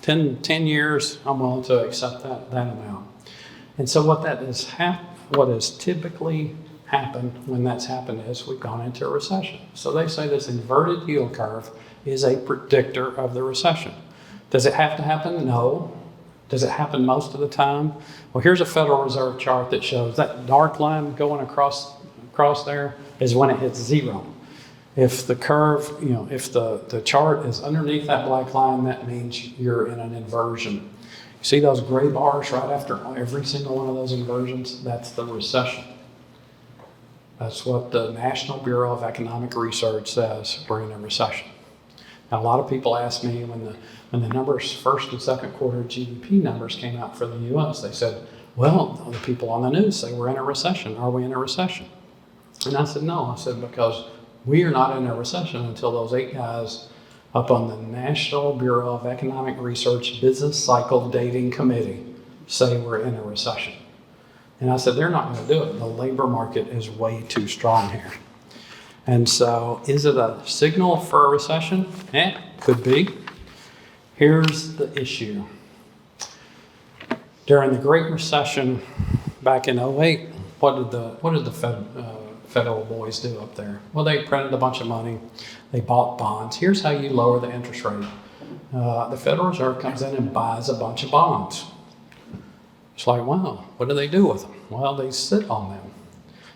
10 years, I'm willing to accept that amount. And so what has typically happened when that's happened is we've gone into a recession. So they say this inverted yield curve is a predictor of the recession. Does it have to happen? No. Does it happen most of the time? Well, here's a Federal Reserve chart that shows that dark line going across there is when it hits zero. If the curve, if the chart is underneath that black line, that means you're in an inversion. You see those gray bars right after every single one of those inversions? That's the recession. That's what the National Bureau of Economic Research says. We're in a recession. Now, a lot of people ask me when the numbers, first and second quarter GDP numbers came out for the U.S., they said, well, the people on the news say we're in a recession. Are we in a recession? And I said, no. I said, because we are not in a recession until those 8 guys up on the National Bureau of Economic Research Business Cycle Dating Committee say we're in a recession. And I said, they're not going to do it. The labor market is way too strong here. And so is it a signal for a recession? Could be. Here's the issue. During the Great Recession back in 2008, what did the federal boys do up there? Well, they printed a bunch of money. They bought bonds. Here's how you lower the interest rate. The Federal Reserve comes in and buys a bunch of bonds. It's like, wow, what do they do with them? Well, they sit on them.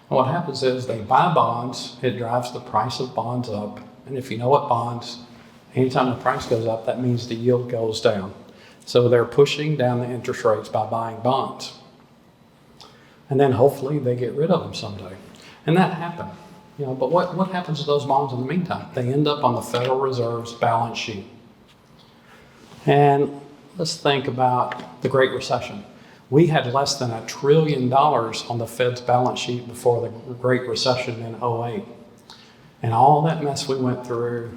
And what happens is they buy bonds. It drives the price of bonds up. And if you know what bonds, anytime the price goes up, that means the yield goes down. So they're pushing down the interest rates by buying bonds. And then hopefully they get rid of them someday. And that happened. But what happens to those bonds in the meantime? They end up on the Federal Reserve's balance sheet. And let's think about the Great Recession. We had less than $1 trillion on the Fed's balance sheet before the Great Recession in 2008. And all that mess we went through,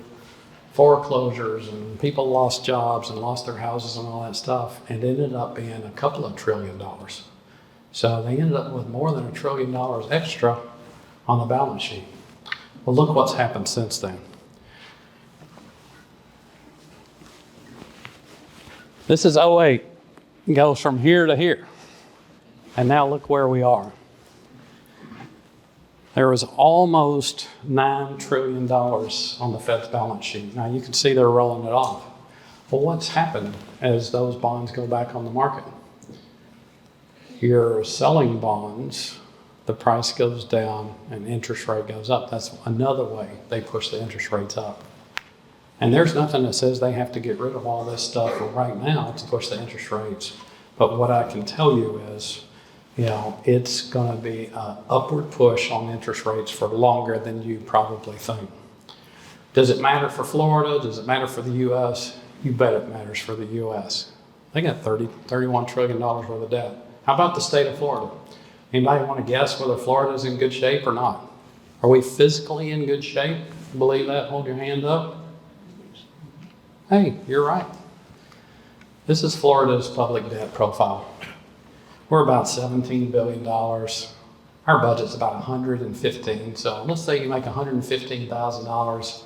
foreclosures and people lost jobs and lost their houses and all that stuff, and ended up being a couple of $1 trillion. So they ended up with more than $1 trillion extra on the balance sheet. Well, look what's happened since then. This is 2008. It goes from here to here. And now look where we are. There was almost $9 trillion on the Fed's balance sheet. Now you can see they're rolling it off. Well, what's happened as those bonds go back on the market? You're selling bonds, the price goes down and interest rate goes up. That's another way they push the interest rates up. And there's nothing that says they have to get rid of all this stuff right now to push the interest rates. But what I can tell you is, it's going to be an upward push on interest rates for longer than you probably think. Does it matter for Florida? Does it matter for the U.S.? You bet it matters for the U.S. They got $31 trillion worth of debt. How about the state of Florida? Anybody want to guess whether Florida's in good shape or not? Are we physically in good shape? Believe that? Hold your hand up. Hey, you're right. This is Florida's public debt profile. We're about $17 billion. Our budget's about $115. So let's say you make $115,000.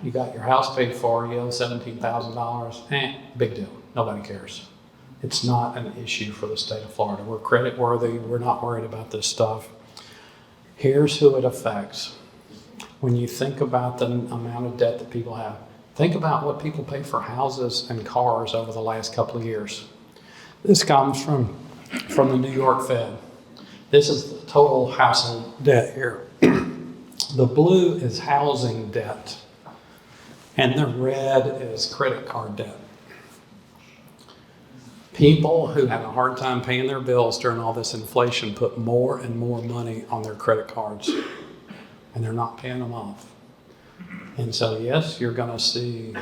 You got your house paid for, you owe $17,000. Big deal. Nobody cares. It's not an issue for the state of Florida. We're credit worthy. We're not worried about this stuff. Here's who it affects. When you think about the amount of debt that people have, think about what people pay for houses and cars over the last couple of years. This comes from from the New York Fed. This is the total household debt here. The blue is housing debt, and the red is credit card debt. People who had a hard time paying their bills during all this inflation put more and more money on their credit cards, and they're not paying them off. And so, yes, you're going to see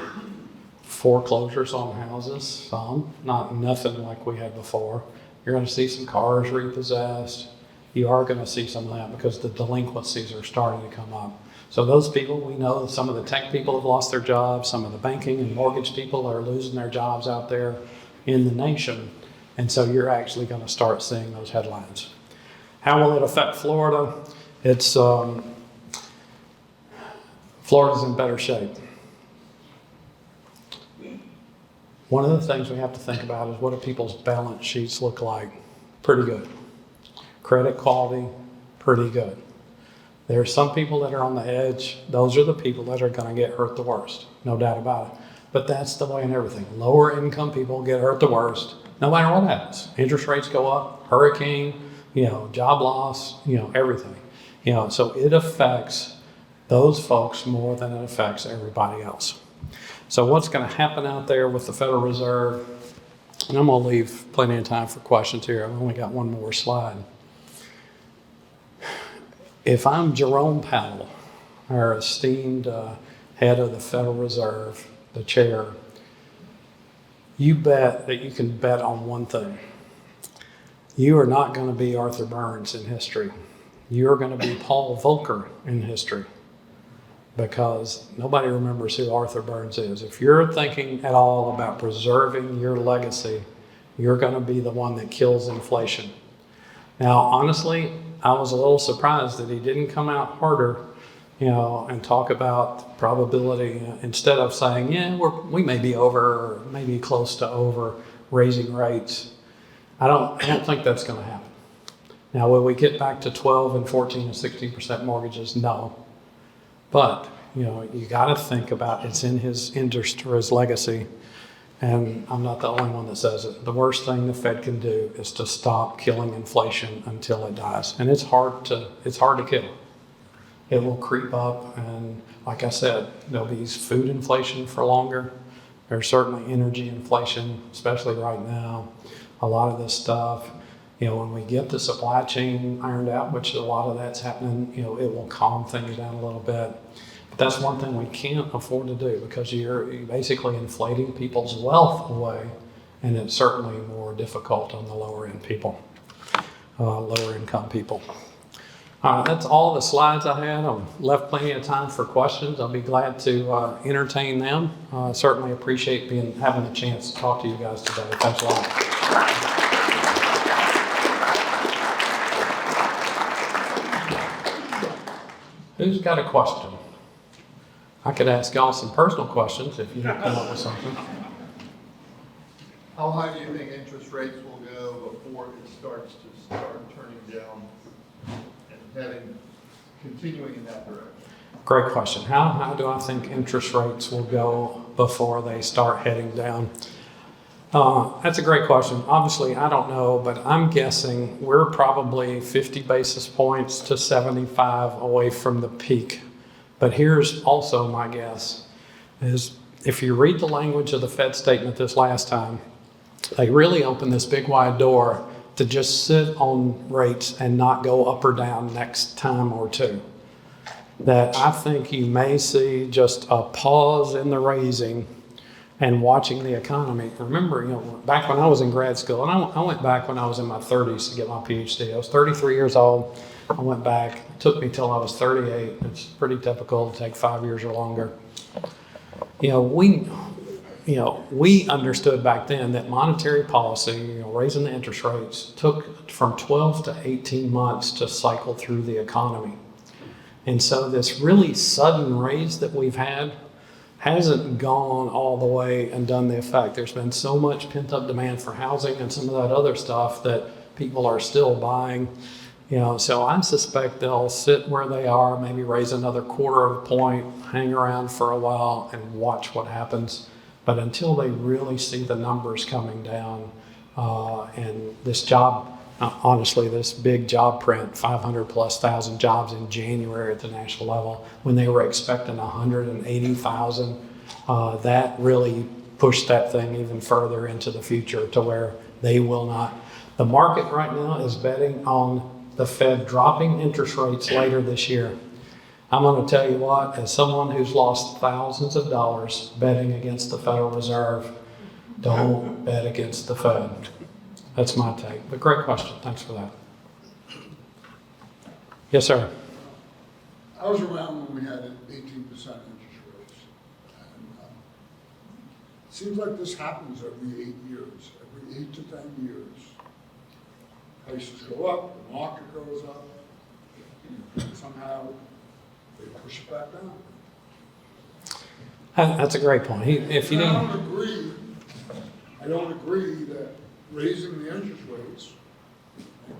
foreclosures on houses, some, nothing like we had before. You're going to see some cars repossessed. You are going to see some of that because the delinquencies are starting to come up. So those people, we know some of the tech people have lost their jobs, some of the banking and mortgage people are losing their jobs out there in the nation. And so you're actually going to start seeing those headlines. How will it affect Florida? Florida's in better shape. One of the things we have to think about is what do people's balance sheets look like? Pretty good. Credit quality, pretty good. There are some people that are on the edge. Those are the people that are going to get hurt the worst, no doubt about it. But that's the way in everything. Lower income people get hurt the worst, no matter what happens. Interest rates go up, hurricane, job loss, everything. So it affects those folks more than it affects everybody else. So what's going to happen out there with the Federal Reserve? And I'm going to leave plenty of time for questions here. I've only got one more slide. If I'm Jerome Powell, our esteemed head of the Federal Reserve, the chair, you bet that you can bet on one thing. You are not going to be Arthur Burns in history. You're going to be Paul Volcker in history, because nobody remembers who Arthur Burns is. If you're thinking at all about preserving your legacy, you're going to be the one that kills inflation. Now, honestly, I was a little surprised that he didn't come out harder, and talk about probability instead of saying, we may be over, or maybe close to over raising rates. I don't think that's going to happen. Now, will we get back to 12 and 14 and 16% mortgages? No. But, you got to think about it's in his interest or his legacy. And I'm not the only one that says it. The worst thing the Fed can do is to stop killing inflation until it dies. And it's hard to kill. It will creep up. And like I said, there'll be food inflation for longer. There's certainly energy inflation, especially right now. A lot of this stuff, when we get the supply chain ironed out, which a lot of that's happening, it will calm things down a little bit. But that's one thing we can't afford to do, because you're basically inflating people's wealth away, and it's certainly more difficult on the lower income people. That's all the slides I had. I've left plenty of time for questions. I'll be glad to entertain them. Certainly appreciate having the chance to talk to you guys today. Thanks a lot. Who's got a question? I could ask y'all some personal questions if you don't come up with something. How high do you think interest rates will go before it starts turning down and continuing in that direction? Great question. How do I think interest rates will go before they start heading down? That's a great question. Obviously, I don't know, but I'm guessing we're probably 50 basis points to 75 away from the peak. But here's also my guess, is if you read the language of the Fed statement this last time, they really opened this big wide door to just sit on rates and not go up or down next time or two. That I think you may see just a pause in the raising and watching the economy. Remember, back when I was in grad school, and I went back when I was in my 30s to get my PhD. I was 33 years old. I went back. It took me till I was 38. It's pretty typical to take 5 years or longer. We understood back then that monetary policy, raising the interest rates, took from 12 to 18 months to cycle through the economy. And so this really sudden raise that we've had hasn't gone all the way and done the effect. There's been so much pent-up demand for housing and some of that other stuff that people are still buying. So I suspect they'll sit where they are, maybe raise another quarter of a point, hang around for a while and watch what happens. But until they really see the numbers coming down, And this job, honestly, this big job print, 500,000+ jobs in January at the national level, when they were expecting 180,000, that really pushed that thing even further into the future to where they will not. The market right now is betting on the Fed dropping interest rates later this year. I'm going to tell you what, as someone who's lost thousands of dollars betting against the Federal Reserve, don't bet against the Fed. That's my take. But great question. Thanks for that. Yes, sir. I was around when we had 18% interest rates. And it seems like this happens every 8 years, every 8 to 10 years. Prices go up, the market goes up, and somehow they push it back down. That's a great point. If you And didn't, I don't agree that raising the interest rates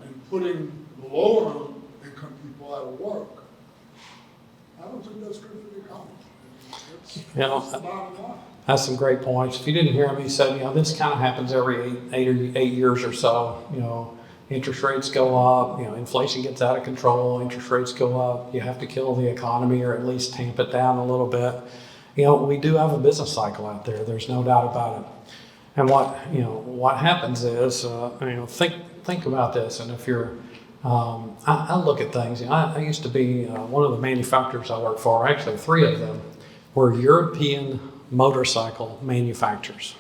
and putting the lower income people out of work, I don't think that's good for the economy. That's the bottom line. that's some great points. If you didn't hear me, he said, this kind of happens every eight years or so. Interest rates go up, inflation gets out of control, interest rates go up, you have to kill the economy or at least tamp it down a little bit. We do have a business cycle out there, there's no doubt about it. And what happens is, think about this, and if you're, I look at things, I used to be one of the manufacturers I worked for, actually 3 of them were European motorcycle manufacturers.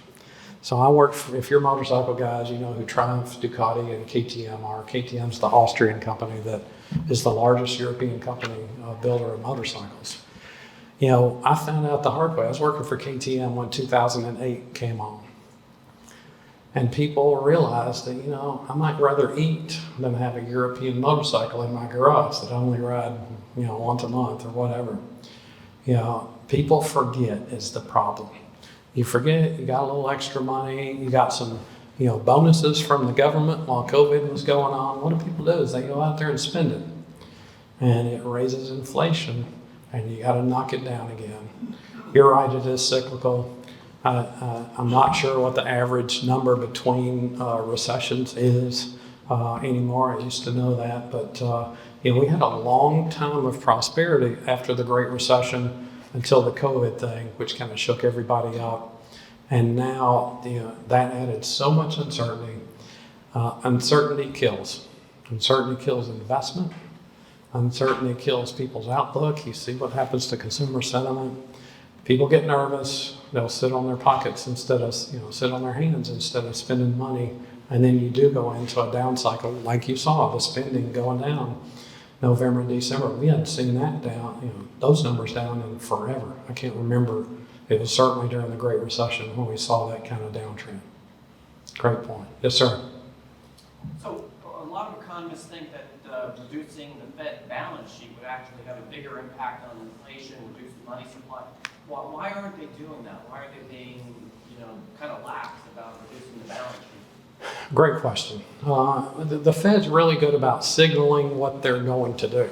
So I work for, if you're motorcycle guys, you know who Triumph, Ducati, and KTM are. KTM's the Austrian company that is the largest European company builder of motorcycles. I found out the hard way. I was working for KTM when 2008 came on. And people realized that, I might rather eat than have a European motorcycle in my garage that I only ride, once a month or whatever. People forget is the problem. You forget you got a little extra money, you got some, bonuses from the government while COVID was going on. What do people do is they go out there and spend it. And it raises inflation, and you got to knock it down again. You're right, it is cyclical. I'm not sure what the average number between recessions is anymore. I used to know that, but we had a long time of prosperity after the Great Recession until the COVID thing, which kind of shook everybody up. And now that added so much uncertainty. Uncertainty kills. Uncertainty kills investment. Uncertainty kills people's outlook. You see what happens to consumer sentiment. People get nervous. They'll sit on their pockets instead of, sit on their hands instead of spending money. And then you do go into a down cycle like you saw, the spending going down November and December. We hadn't seen that down, those numbers down in forever. I can't remember. It was certainly during the Great Recession when we saw that kind of downtrend. Great point. Yes, sir. So a lot of economists think that reducing the Fed balance sheet would actually have a bigger impact on inflation, reduce the money supply. Why aren't they doing that? Why are they being, kind of lax about reducing the balance sheet? Great question. The Fed's really good about signaling what they're going to do.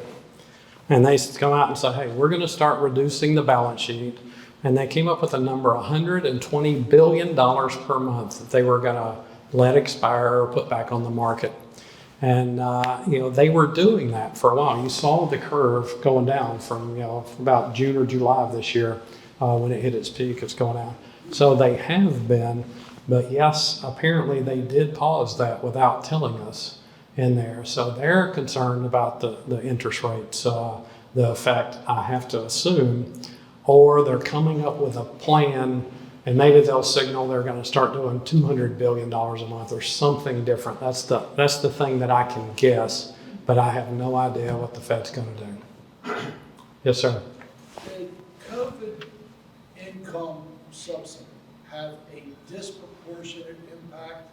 And they come out and say, hey, we're going to start reducing the balance sheet. And they came up with a number, $120 billion per month that they were going to let expire or put back on the market. And, they were doing that for a while. You saw the curve going down from, about June or July of this year when it hit its peak, it's going down. So they have been, but yes, apparently they did pause that without telling us in there. So they're concerned about the interest rates, the effect, I have to assume, or they're coming up with a plan and maybe they'll signal they're going to start doing $200 billion a month or something different. That's the thing that I can guess, but I have no idea what the Fed's going to do. Yes, sir. Did COVID income subsidy have a disproportionate impact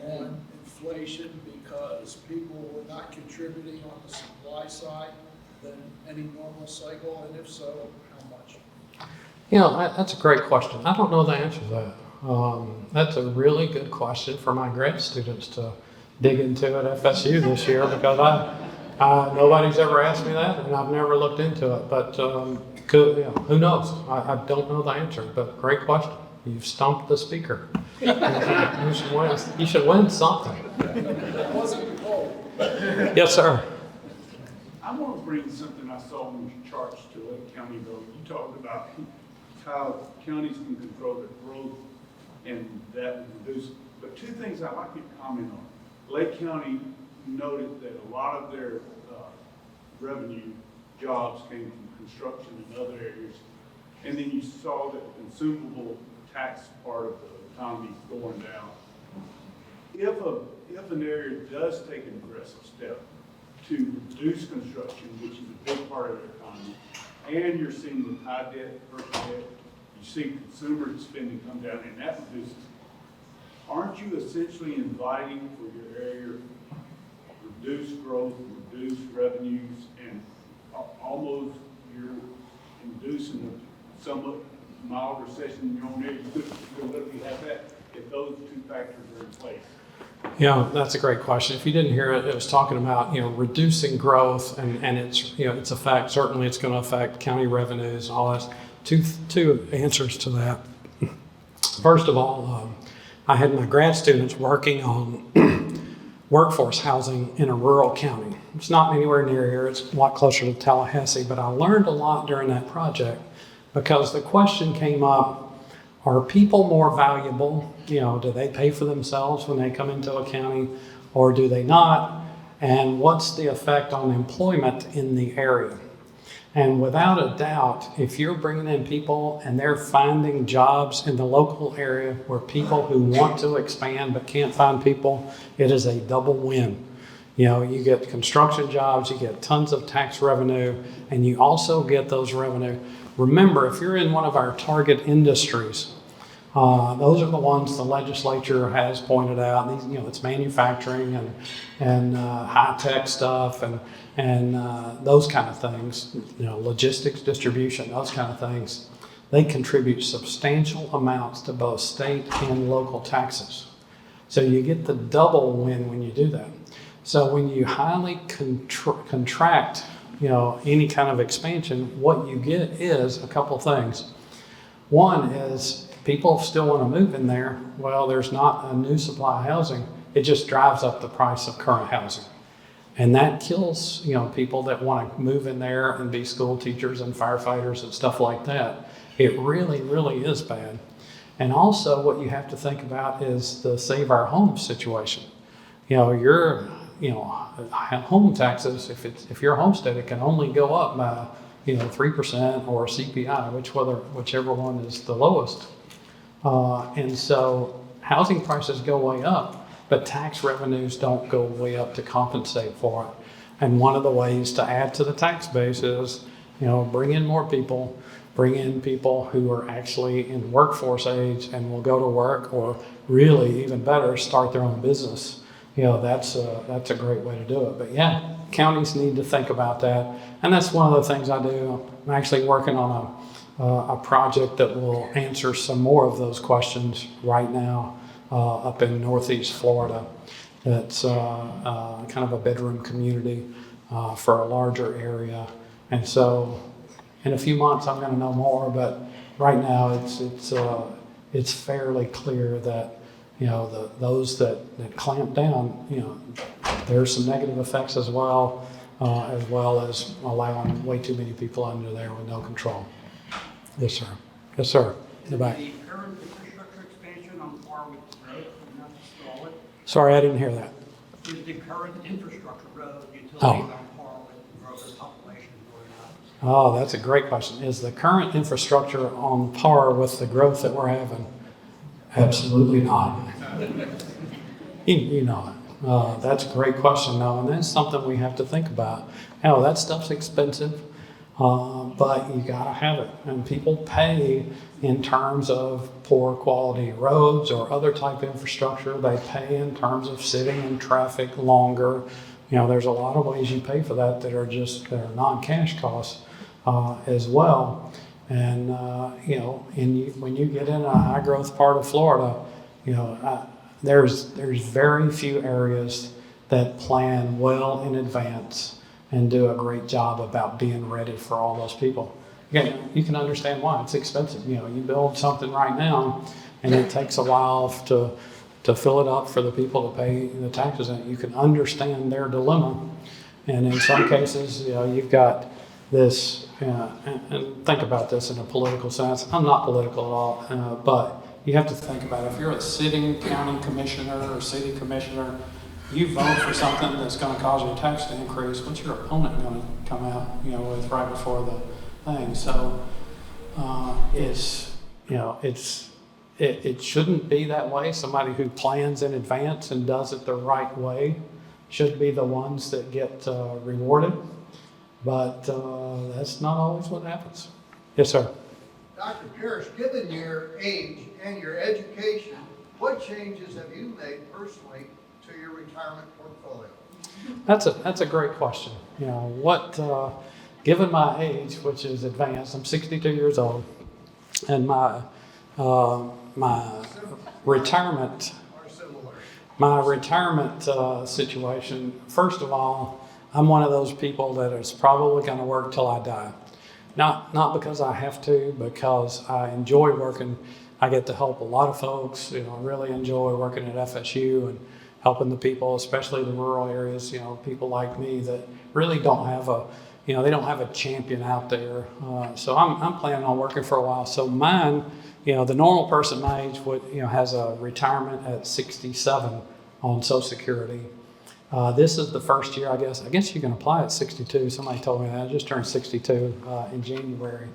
on inflation because people were not contributing on the supply side than any normal cycle? And if so, how much? That's a great question. I don't know the answer to that. That's a really good question for my grad students to dig into at FSU this year because nobody's ever asked me that and I've never looked into it. But who knows? I don't know the answer, but great question. You've stumped the speaker. You should win something. It wasn't the goal. Yes, sir. I want to bring something I saw on your charts to Lake County though. You talked about how counties can control their growth and that will reduce. But two things I'd like you to comment on. Lake County noted that a lot of their revenue jobs came from construction and other areas. And then you saw that the consumable tax part of the economy is going down. If an area does take an aggressive step to reduce construction, which is a big part of the economy, and you're seeing the high debt, personal debt, you see consumer spending come down, and that reduces. Aren't you essentially inviting for your area reduced growth, reduced revenues, and almost you're inducing a somewhat mild recession in your own area? You could literally have that if those two factors are in place. Yeah, that's a great question. If you didn't hear it, it was talking about, reducing growth and its, its effect. Certainly it's going to affect county revenues and all that. Two answers to that. First of all, I had my grad students working on workforce housing in a rural county. It's not anywhere near here. It's a lot closer to Tallahassee, but I learned a lot during that project because the question came up, are people more valuable? Do they pay for themselves when they come into a county or do they not? And what's the effect on employment in the area? And without a doubt, if you're bringing in people and they're finding jobs in the local area where people who want to expand but can't find people, it is a double win. You get construction jobs, you get tons of tax revenue, and you also get those revenue. Remember, if you're in one of our target industries, those are the ones the legislature has pointed out. These, it's manufacturing and high-tech stuff and those kind of things, logistics, distribution, those kind of things. They contribute substantial amounts to both state and local taxes. So you get the double win when you do that. So when you highly contract, any kind of expansion, what you get is a couple things. One is people still want to move in there. Well, there's not a new supply of housing. It just drives up the price of current housing. And that kills, people that want to move in there and be school teachers and firefighters and stuff like that. It really, really is bad. And also what you have to think about is the Save Our Homes situation. Your home taxes, if you're a homestead, it can only go up by 3% or CPI, whichever one is the lowest. And so housing prices go way up, but tax revenues don't go way up to compensate for it. And one of the ways to add to the tax base is, bring in more people, bring in people who are actually in workforce age and will go to work, or really even better, start their own business. That's a great way to do it. But yeah, counties need to think about that. And that's one of the things I do. I'm actually working on a project that will answer some more of those questions right now up in Northeast Florida. That's kind of a bedroom community for a larger area. And so in a few months I'm going to know more, but right now it's fairly clear that those that clamp down, there's some negative effects as well as allowing way too many people under there with no control. Yes, sir. Yes, sir. In the back. Is the current infrastructure expansion on par with growth and not stall it? Sorry, I didn't hear that. Is the current infrastructure road utilities Oh. on par with growth of population going up? Oh, that's a great question. Is the current infrastructure on par with the growth that we're having? Absolutely not. You know it. That's a great question, though, and that's something we have to think about. That stuff's expensive, but you got to have it. And people pay in terms of poor quality roads or other type of infrastructure. They pay in terms of sitting in traffic longer. There's a lot of ways you pay for that that are non-cash costs as well. And, when you get in a high growth part of Florida, there's very few areas that plan well in advance and do a great job about being ready for all those people. you can understand why it's expensive. You build something right now, and it takes a while to fill it up for the people to pay the taxes. And you can understand their dilemma. And in some cases, you've got this, and think about this in a political sense. I'm not political at all, but you have to think about it. If you're a sitting county commissioner or city commissioner, you vote for something that's going to cause your tax to increase. What's your opponent going to come out, with right before the thing? So it shouldn't be that way. Somebody who plans in advance and does it the right way should be the ones that get rewarded. But that's not always what happens. Yes, sir. Dr. Parrish, given your age and your education, what changes have you made personally to your retirement portfolio? That's a great question. Given my age, which is advanced, I'm 62 years old, and my retirement situation. First of all, I'm one of those people that is probably going to work till I die. Not because I have to, because I enjoy working. I get to help a lot of folks. I really enjoy working at FSU and helping the people, especially the rural areas. People like me that really don't have they don't have a champion out there. So I'm planning on working for a while. So mine, the normal person my age has a retirement at 67 on Social Security. This is the first year, I guess you can apply at 62. Somebody told me that. I just turned 62 in January,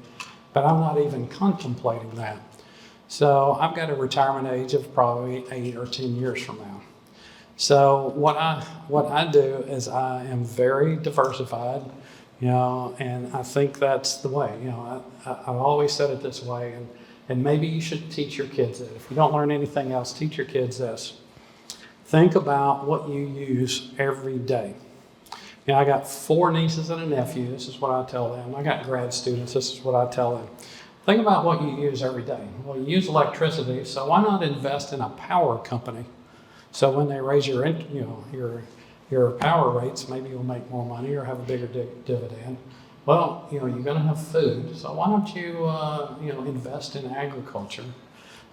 but I'm not even contemplating that. So I've got a retirement age of probably 8 or 10 years from now. So what I do is I am very diversified, and I think that's the way. I've always said it this way, and maybe you should teach your kids it. If you don't learn anything else, teach your kids this. Think about what you use every day. I got 4 nieces and a nephew. This is what I tell them. I got grad students. This is what I tell them. Think about what you use every day. Well, you use electricity, so why not invest in a power company? So when they raise your power rates, maybe you'll make more money or have a bigger dividend. Well, you're going to have food, so why don't you invest in agriculture?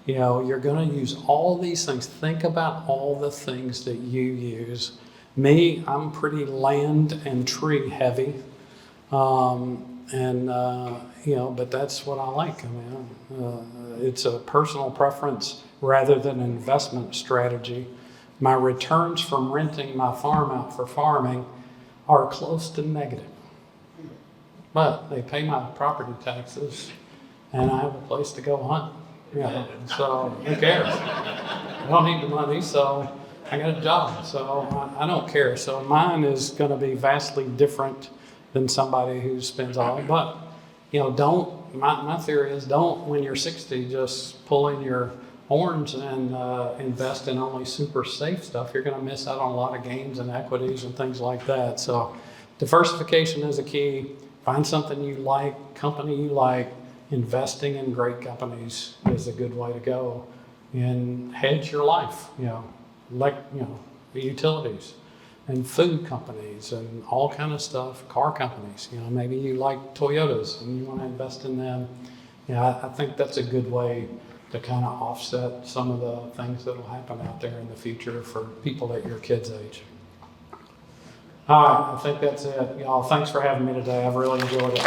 You're going to use all these things. Think about all the things that you use. Me, I'm pretty land and tree heavy. But that's what I like. It's a personal preference rather than an investment strategy. My returns from renting my farm out for farming are close to negative. But they pay my property taxes, and I have a place to go hunt. So who cares? I don't need the money, so I got a job. So I don't care. So mine is going to be vastly different than somebody who spends all. But my theory is don't, when you're 60, just pull in your horns and invest in only super safe stuff. You're going to miss out on a lot of gains and equities and things like that. So diversification is a key. Find something you like, company you like. Investing in great companies is a good way to go, and hedge your life. The utilities and food companies and all kind of stuff. Car companies. Maybe you like Toyotas and you want to invest in them. I think that's a good way to kind of offset some of the things that will happen out there in the future for people at your kids' age. All right, I think that's it. Y'all, thanks for having me today. I've really enjoyed it.